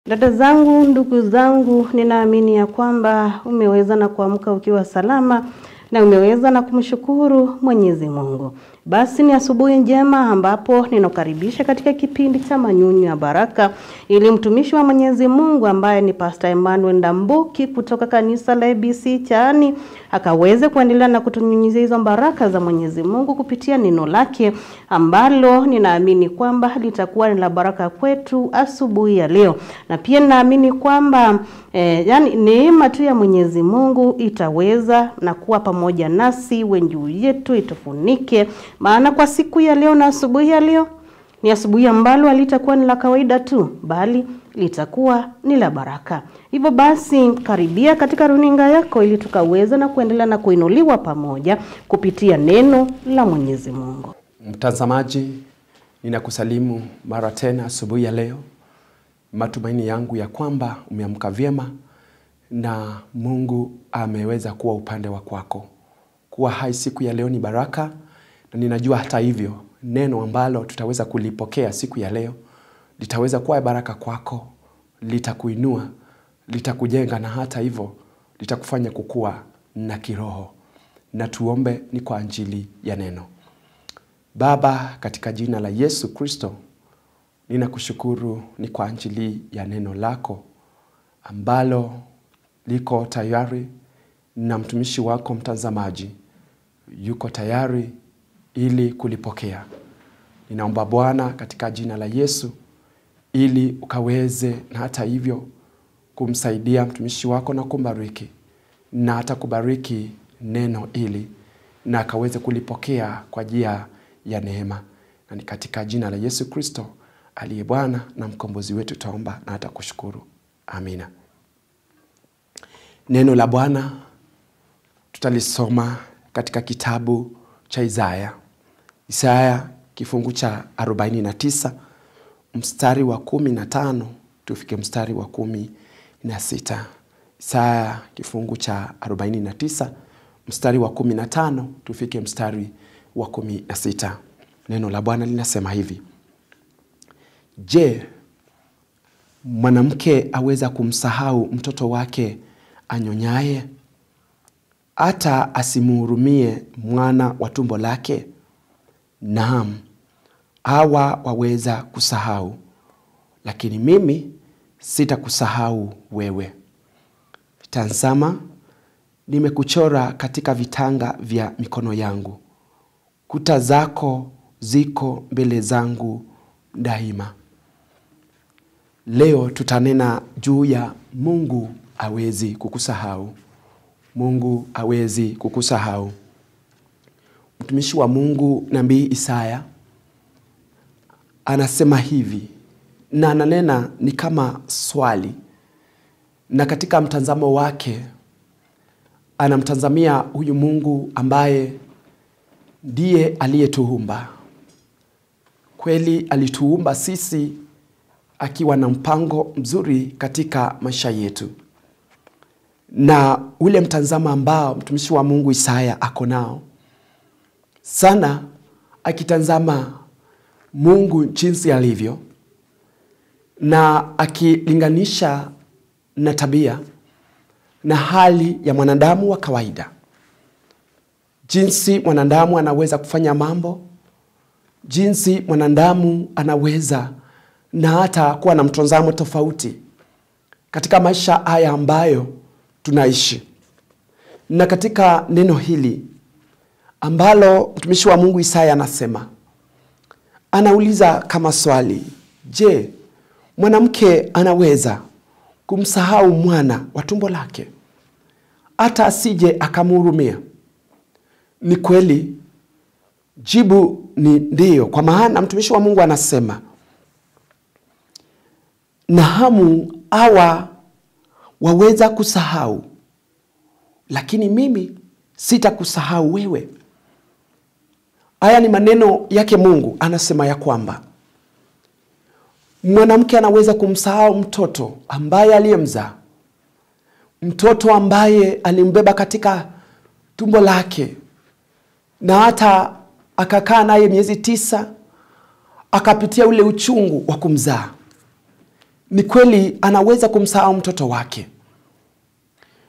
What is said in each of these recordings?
Dada zangu, ndugu zangu, ninaamini ya kwamba umeweza na kuamka ukiwa salama na umeweza na kumshukuru Mwenyezi Mungu. Basi ni asubuhi njema ambapo ninakaribisha katika kipindi cha Manyunyu ya Baraka ili mtumishi wa Mwenyezi Mungu ambaye ni Pastor Emmanuel Ndambuki kutoka kanisa la ABC Chaani akaweze kuendelea na kutunyunyizia hizo baraka za Mwenyezi Mungu kupitia neno lake ambalo ninaamini kwamba litakuwa ni la baraka kwetu asubuhi ya leo. Na pia ninaamini kwamba yani neema tu ya Mwenyezi Mungu itaweza na kuwa pamoja nasi, wenjuu yetu itufunike. Maana kwa siku ya leo na asubuhi ya leo ni asubuhi ambalo halitakuwa ni la kawaida tu, bali litakuwa ni la baraka. Hivyo basi karibia katika runinga yako ili tukaweza na kuendelea na kuinuliwa pamoja kupitia neno la Mwenyezi Mungu. Mtazamaji, ninakusalimu mara tena asubuhi ya leo. Matumaini yangu ya kwamba umeamka vyema na Mungu ameweza kuwa upande wa kwako. Kuwa hai siku ya leo ni baraka, na ninajua hata hivyo neno ambalo tutaweza kulipokea siku ya leo litaweza kuwa baraka kwako, litakuinua, litakujenga, na hata hivyo litakufanya kukua na kiroho. Na tuombe ni kwa ajili ya neno. Baba, katika jina la Yesu Kristo, ninakushukuru ni kwa ajili ya neno lako ambalo liko tayari, na mtumishi wako mtazamaji yuko tayari ili kulipokea. Ninaomba Bwana katika jina la Yesu ili ukaweze na hata hivyo kumsaidia mtumishi wako na kumbariki, na hata kubariki neno ili na akaweze kulipokea kwa njia ya neema. Na ni katika jina la Yesu Kristo aliye Bwana na mkombozi wetu taomba na hata kushukuru. Amina. Neno la Bwana tutalisoma katika kitabu cha Isaya kifungu cha 49 mstari wa 15 tufike mstari wa 16. Isaya kifungu cha 49 mstari wa 15 tufike mstari wa 16. Neno la Bwana linasema hivi: Je, mwanamke aweza kumsahau mtoto wake anyonyaye, hata asimhurumie mwana wa tumbo lake? Naam, hawa waweza kusahau, lakini mimi sitakusahau wewe. Tazama, nimekuchora katika vitanga vya mikono yangu. Kuta zako ziko mbele zangu daima. Leo tutanena juu ya Mungu hawezi kukusahau. Mungu hawezi kukusahau. Mtumishi wa Mungu nabii Isaya anasema hivi, na ananena ni kama swali, na katika mtazamo wake anamtazamia huyu Mungu ambaye ndiye aliyetuumba. Kweli alituumba sisi akiwa na mpango mzuri katika maisha yetu. Na ule mtazamo ambao mtumishi wa Mungu Isaya ako nao sana, akitazama Mungu jinsi alivyo na akilinganisha na tabia na hali ya mwanadamu wa kawaida, jinsi mwanadamu anaweza kufanya mambo, jinsi mwanadamu anaweza na hata kuwa na mtazamo tofauti katika maisha haya ambayo tunaishi. Na katika neno hili ambalo mtumishi wa Mungu Isaya anasema, anauliza kama swali, je, mwanamke anaweza kumsahau mwana wa tumbo lake hata asije akamhurumia? Ni kweli, jibu ni ndio, kwa maana mtumishi wa Mungu anasema, nahamu hawa waweza kusahau, lakini mimi sitakusahau wewe. Haya ni maneno yake Mungu. Anasema ya kwamba mwanamke anaweza kumsahau mtoto ambaye aliyemzaa, mtoto ambaye alimbeba katika tumbo lake, na hata akakaa naye miezi 9, akapitia ule uchungu wa kumzaa. ni kweli anaweza kumsahau mtoto wake.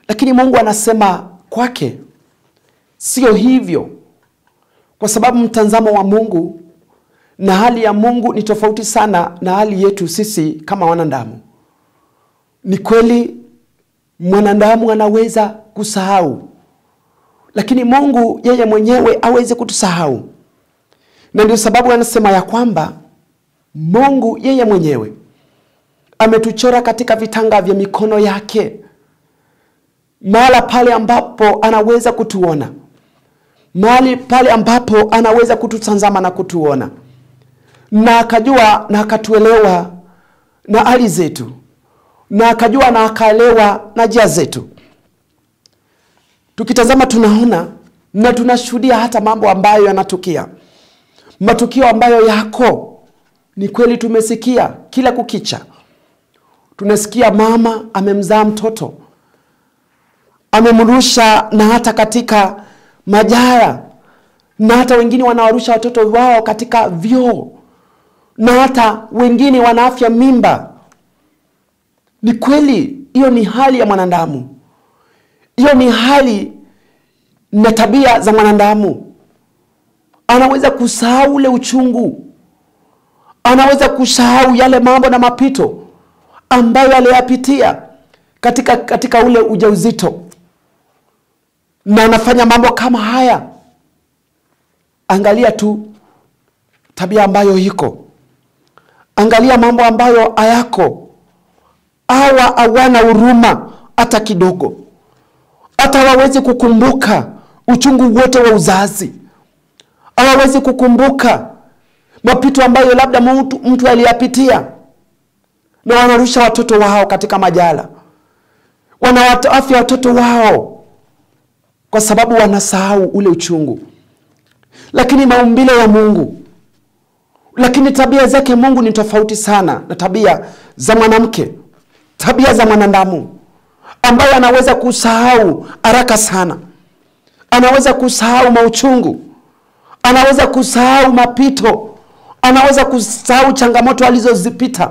Lakini Mungu anasema kwake sio hivyo. Kwa sababu mtazamo wa Mungu na hali ya Mungu ni tofauti sana na hali yetu sisi kama wanadamu. Ni kweli mwanadamu anaweza kusahau, lakini Mungu yeye mwenyewe hawezi kutusahau. Na ndio sababu anasema ya kwamba Mungu yeye mwenyewe ametuchora katika vitanga vya mikono yake, mahali pale ambapo anaweza kutuona, mahali pale ambapo anaweza kututazama na kutuona, na akajua na akatuelewa na hali zetu, na akajua na akaelewa na njia zetu. Tukitazama tunaona na tunashuhudia hata mambo ambayo yanatukia, matukio ambayo yako. Ni kweli tumesikia kila kukicha. Tunasikia mama amemzaa mtoto, amemrusha na hata katika majara, na hata wengine wanawarusha watoto wao katika vyoo, na hata wengine wanaafya mimba. Ni kweli hiyo ni hali ya mwanadamu. Hiyo ni hali na tabia za mwanadamu. Anaweza kusahau ule uchungu. Anaweza kusahau yale mambo na mapito ambayo aliyapitia katika ule ujauzito. Na anafanya mambo kama haya. Angalia tu tabia ambayo iko. Angalia mambo ambayo hayako. Hawana huruma hata kidogo. Hata hawawezi kukumbuka uchungu wote wa uzazi. Hawawezi kukumbuka mapito ambayo labda mtu aliyapitia. Na wanarusha watoto wao katika majala. Wanawaafya watoto wao kwa sababu wanasahau ule uchungu. Lakini maumbile ya Mungu, lakini tabia zake Mungu ni tofauti sana na tabia za mwanamke, tabia za mwanadamu, ambaye anaweza kusahau haraka sana. Anaweza kusahau mauchungu, anaweza kusahau mapito, anaweza kusahau changamoto alizozipita.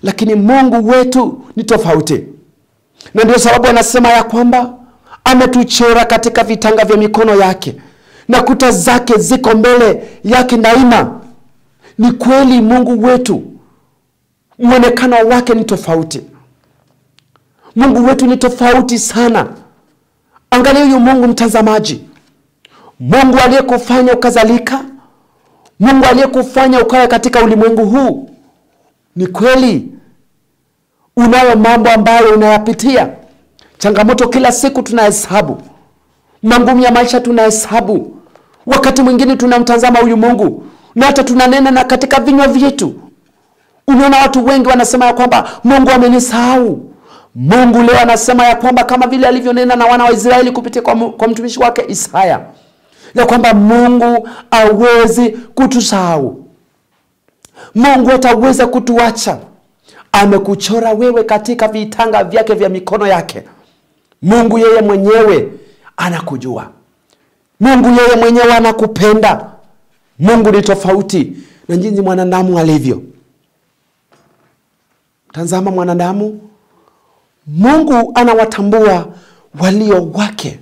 Lakini Mungu wetu ni tofauti. Na ndio sababu anasema ya kwamba ametuchora katika vitanga vya mikono yake, na kuta zake ziko mbele yake daima. Ni kweli Mungu wetu muonekano wake ni tofauti. Mungu wetu ni tofauti sana. Angalia huyu Mungu mtazamaji. Mungu aliyekufanya ukazalika, Mungu aliyekufanya ukae katika ulimwengu huu. Ni kweli unayo mambo ambayo unayapitia. Changamoto kila siku tunahesabu. Magumu ya maisha tunahesabu. Wakati mwingine tunamtazama huyu Mungu na hata tunanena na katika vinywa vyetu. Unaona watu wengi wanasema ya kwamba Mungu amenisahau. Mungu leo anasema ya kwamba kama vile alivyonena na wana wa Israeli kupitia kwa mtumishi wake Isaya, ya kwamba Mungu hawezi kutusahau. Mungu hataweza kutuacha. Amekuchora wewe katika vitanga vyake vya mikono yake. Mungu yeye mwenyewe anakujua. Mungu yeye mwenyewe anakupenda. Mungu ni tofauti na jinsi mwanadamu alivyo. Tazama mwanadamu, Mungu anawatambua walio wake.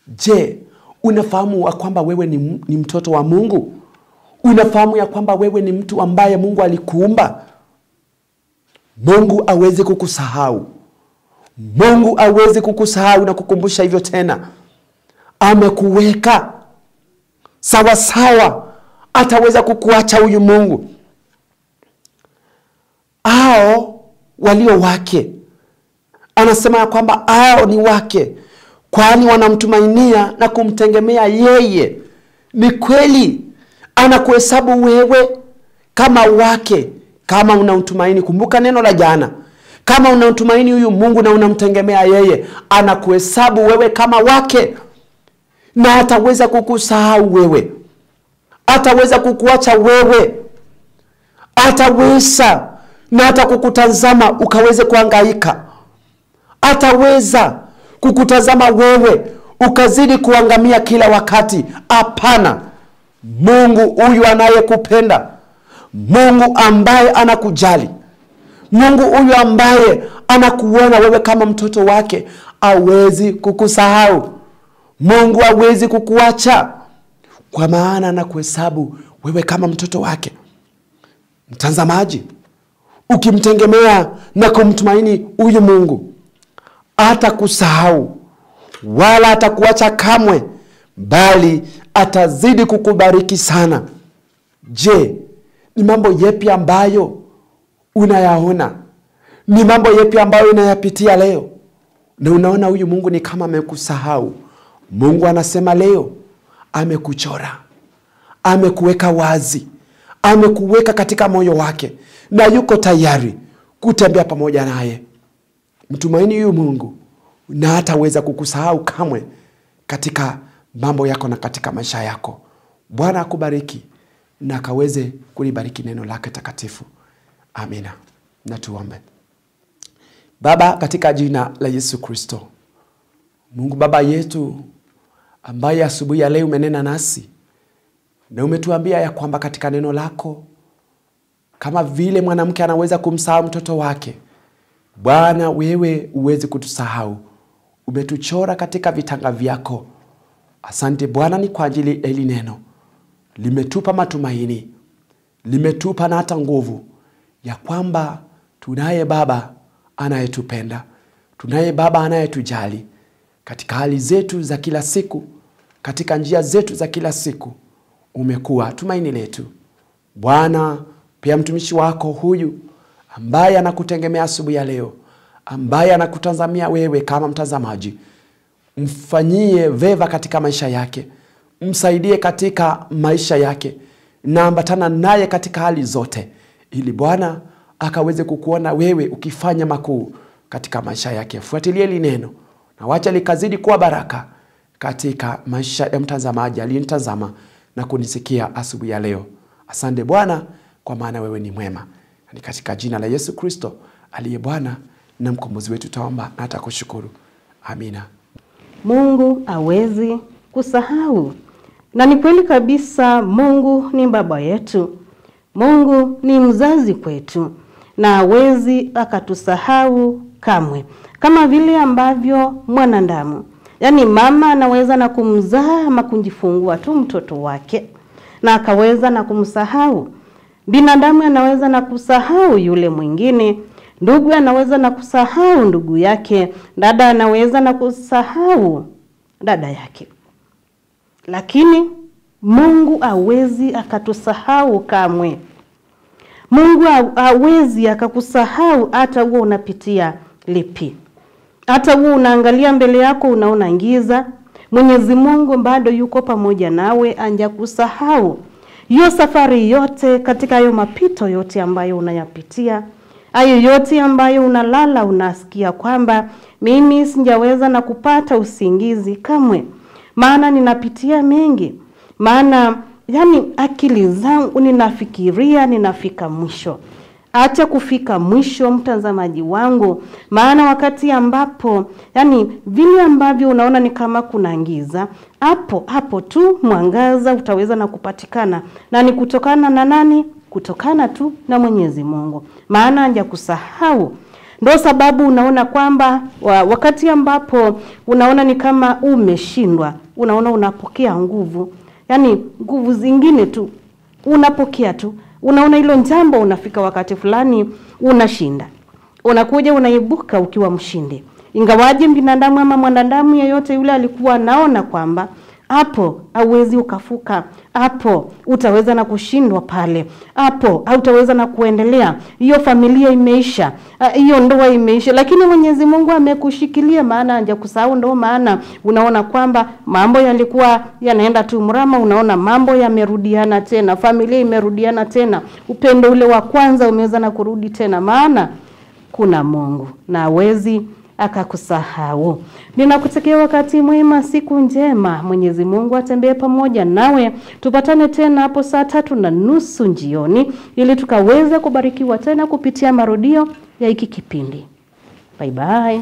Je, unafahamu ya kwamba wewe ni mtoto wa Mungu? Unafahamu ya kwamba wewe ni mtu ambaye Mungu alikuumba? Mungu hawezi kukusahau. Mungu hawezi kukusahau na kukumbusha hivyo tena. Amekuweka sawa sawa, ataweza kukuacha huyu Mungu. Hao walio wake, anasema ya kwamba hao ni wake, kwani wanamtumainia na kumtegemea yeye. Ni kweli anakuhesabu wewe kama wake, kama unamtumaini. Kumbuka neno la jana, kama unamtumaini huyu Mungu na unamtegemea yeye, anakuhesabu wewe kama wake. Na hataweza kukusahau wewe, hataweza kukuacha wewe, hataweza na hata kukutazama ukaweze kuhangaika. Hataweza kukutazama wewe ukazidi kuangamia kila wakati. Hapana. Mungu huyu anayekupenda, Mungu ambaye anakujali, Mungu huyu ambaye anakuona wewe kama mtoto wake hawezi kukusahau. Mungu hawezi kukuacha, kwa maana anakuhesabu wewe kama mtoto wake. Mtazamaji, ukimtegemea na kumtumaini huyu Mungu, hatakusahau wala hatakuacha kamwe, bali atazidi kukubariki sana. Je, ni mambo yepi ambayo unayaona? Ni mambo yepi ambayo unayapitia leo na unaona huyu Mungu ni kama amekusahau? Mungu anasema leo amekuchora, amekuweka wazi, amekuweka katika moyo wake, na yuko tayari kutembea pamoja naye. Mtumaini huyu Mungu na hataweza kukusahau kamwe katika mambo yako na katika maisha yako. Bwana akubariki na akaweze kulibariki neno lake takatifu. Amina. Na tuombe. Baba, katika jina la Yesu Kristo, Mungu Baba yetu ambaye asubuhi ya leo umenena nasi na umetuambia ya kwamba katika neno lako, kama vile mwanamke anaweza kumsahau mtoto wake, Bwana wewe uwezi kutusahau. Umetuchora katika vitanga vyako. Asante Bwana ni kwa ajili ya hili neno. Limetupa matumaini, limetupa na hata nguvu ya kwamba tunaye Baba anayetupenda, tunaye Baba anayetujali katika hali zetu za kila siku, katika njia zetu za kila siku. Umekuwa tumaini letu. Bwana, pia mtumishi wako huyu ambaye anakutegemea asubuhi ya leo, ambaye anakutazamia wewe kama mtazamaji, mfanyie veva katika maisha yake, msaidie katika maisha yake, na ambatana naye katika hali zote, ili Bwana akaweze kukuona wewe ukifanya makuu katika maisha yake. Fuatilia hili neno na wacha likazidi kuwa baraka katika maisha ya mtazamaji aliyenitazama na kunisikia asubuhi ya leo. Asante Bwana, kwa maana wewe ni mwema. Ni katika jina la Yesu Kristo aliye Bwana na mkombozi wetu taomba na hata kushukuru. Amina. Mungu hawezi kusahau. Na ni kweli kabisa, Mungu ni baba yetu. Mungu ni mzazi kwetu na hawezi akatusahau kamwe. Kama vile ambavyo mwanadamu, yani mama anaweza na kumzaa ama kujifungua tu mtoto wake na akaweza na kumsahau. Binadamu anaweza na kusahau yule mwingine, ndugu anaweza na kusahau ndugu yake, dada anaweza na kusahau dada yake. Lakini Mungu hawezi akatusahau kamwe. Mungu hawezi akakusahau hata uwe unapitia lipi. Hata uwe unaangalia mbele yako unaona giza, Mwenyezi Mungu bado yuko pamoja nawe, hajakusahau. Hiyo safari yote, katika hayo mapito yote ambayo unayapitia, hayo yote ambayo unalala unasikia kwamba mimi sijaweza na kupata usingizi kamwe, maana ninapitia mengi, maana yani akili zangu ninafikiria ninafika mwisho. Acha kufika mwisho mtazamaji wangu, maana wakati ambapo yani vile ambavyo unaona ni kama kuna giza, hapo tu mwangaza utaweza na kupatikana. Na ni kutokana na nani? Kutokana tu na Mwenyezi Mungu, maana hajakusahau. Ndio sababu unaona kwamba wakati ambapo unaona ni kama umeshindwa, unaona unapokea nguvu, yani nguvu zingine tu unapokea tu. Unaona hilo jambo unafika wakati fulani unashinda, unakuja unaibuka ukiwa mshindi. Ingawaje binadamu ama mwanadamu yeyote yule alikuwa naona kwamba hapo hauwezi ukafuka, hapo utaweza na kushindwa pale, hapo hautaweza na kuendelea, hiyo familia imeisha, hiyo ndoa imeisha. Lakini Mwenyezi Mungu amekushikilia, maana hajakusahau. Ndio maana unaona kwamba mambo yalikuwa yanaenda tu mrama, unaona mambo yamerudiana tena, familia imerudiana tena, upendo ule wa kwanza umeweza na kurudi tena, maana kuna Mungu na hawezi akakusahau. Ninakutakia wakati mwema, siku njema. Mwenyezi Mungu atembee pamoja nawe. Tupatane tena hapo saa 3:30 jioni ili tukaweze kubarikiwa tena kupitia marudio ya hiki kipindi. Bye bye.